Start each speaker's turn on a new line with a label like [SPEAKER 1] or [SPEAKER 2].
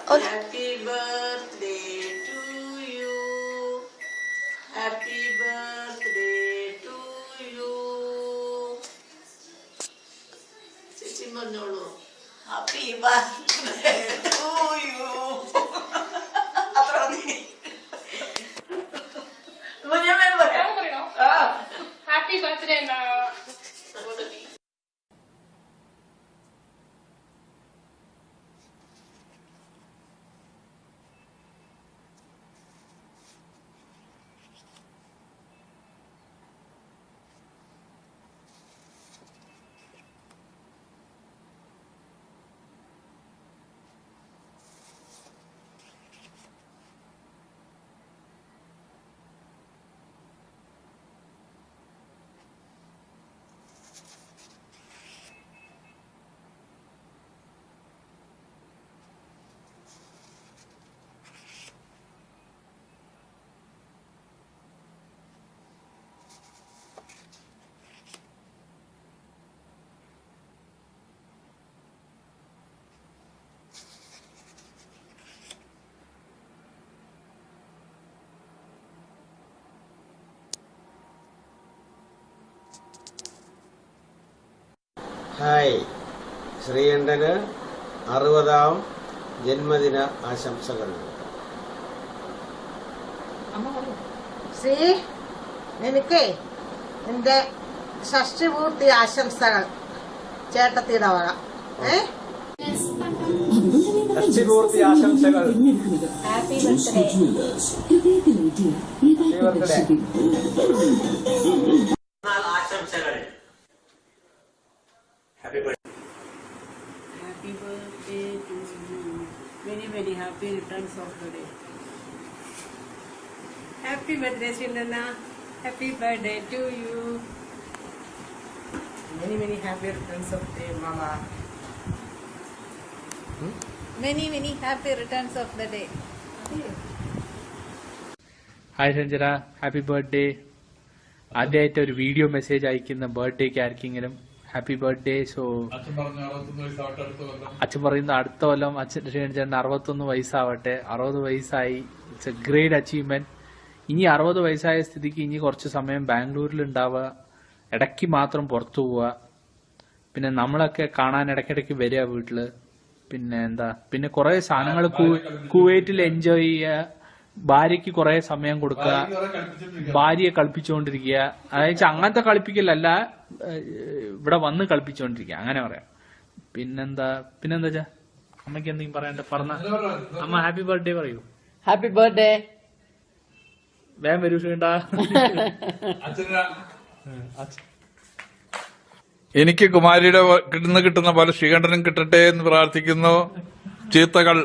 [SPEAKER 1] Happy birthday to you. Happy birthday to you. ചേച്ചി പറഞ്ഞോളൂ. Happy birthday to you. അത്ര മതി. ഞാൻ പറയാം.
[SPEAKER 2] ഹാപ്പി ബർത്ത്ഡേ എന്നാ.
[SPEAKER 3] ഹായ്, ശ്രീകണ്ഠന് 60ാം ജന്മദിന ആശംസകൾ.
[SPEAKER 4] ശ്രീ, എനിക്ക് എന്റെ ഷഷ്ടിപൂർത്തി ആശംസകൾ ചേട്ടത്തിയുടെ വക.
[SPEAKER 3] ഷഷ്ടിപൂർത്തി ആശംസകൾ.
[SPEAKER 4] Happy birthday.
[SPEAKER 3] ആശംസകൾ. Happy birthday.
[SPEAKER 1] Happy birthday to you. Many, many happy returns of the day. Happy birthday, Sindana. Happy birthday to you. Many, many happy returns of the day, Mama.
[SPEAKER 5] Many, many happy returns of the day.
[SPEAKER 6] Hi Sanjana, happy birthday. ആദ്യമായിട്ട് ഒരു video message അയക്കുന്ന ബർത്ത്ഡേക്ക് ആർക്കെങ്കിലും happy birthday. So അച്ഛൻ പറയുന്ന അടുത്ത കൊല്ലം അച്ഛൻ ചേട്ടൻ 61 വയസ്സാവട്ടെ. 60 വയസ്സായി. It's A great achievement. ഇനി 60 വയസ്സായ സ്ഥിതിക്ക് ഇനി കുറച്ച് സമയം ബാംഗ്ലൂരിൽ ഉണ്ടാവുക, ഇടയ്ക്ക് മാത്രം പുറത്തു പോവുക, പിന്നെ നമ്മളൊക്കെ കാണാൻ ഇടയ്ക്കിടയ്ക്ക് വരിക വീട്ടില്. പിന്നെ എന്താ, പിന്നെ കുറെ സാധനങ്ങൾ കുവൈറ്റിൽ എൻജോയ് ചെയ്യുക, ഭാര്യയ്ക്ക് കുറെ സമയം കൊടുക്കുക, ഭാര്യയെ കളിപ്പിച്ചുകൊണ്ടിരിക്കുക. അതായത് അങ്ങനത്തെ കളിപ്പിക്കലല്ല, ഇവിടെ വന്ന് കളിപ്പിച്ചുകൊണ്ടിരിക്കുക, അങ്ങനെ പറയാം. പിന്നെന്താ വെച്ചാ അമ്മയ്ക്ക് എന്തെങ്കിലും പറയണ്ട? പറഞ്ഞ അമ്മ ഹാപ്പി ബർത്ത്ഡേ പറയൂ.
[SPEAKER 1] Happy birthday.
[SPEAKER 6] വേഗം വരൂ ശ്രീണ്ട.
[SPEAKER 7] എനിക്ക് കുമാരിയുടെ കിട്ടുന്ന പോലെ ശ്രീകണ്ഠനും കിട്ടട്ടെ എന്ന് പ്രാർത്ഥിക്കുന്നു. ചീത്തകൾ